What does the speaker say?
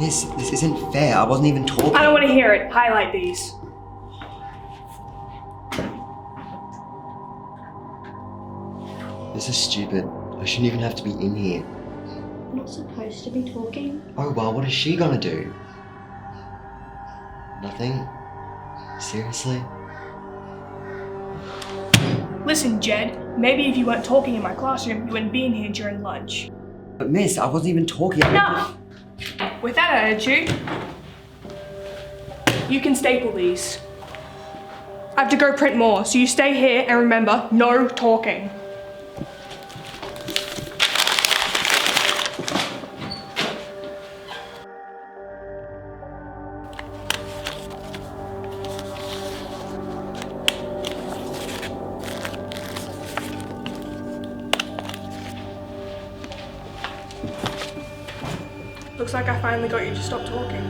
Miss, this isn't fair. I wasn't even talking. I don't want to hear it. Highlight these. This is stupid. I shouldn't even have to be in here. I'm not supposed to be talking. Oh well, what is she gonna do? Nothing? Seriously? Listen, Jed, maybe if you weren't talking in my classroom, you wouldn't be in here during lunch. But miss, I wasn't even talking. Enough! With that attitude, you can staple these. I have to go print more, so you stay here and remember, no talking. Looks like I finally got you to stop talking.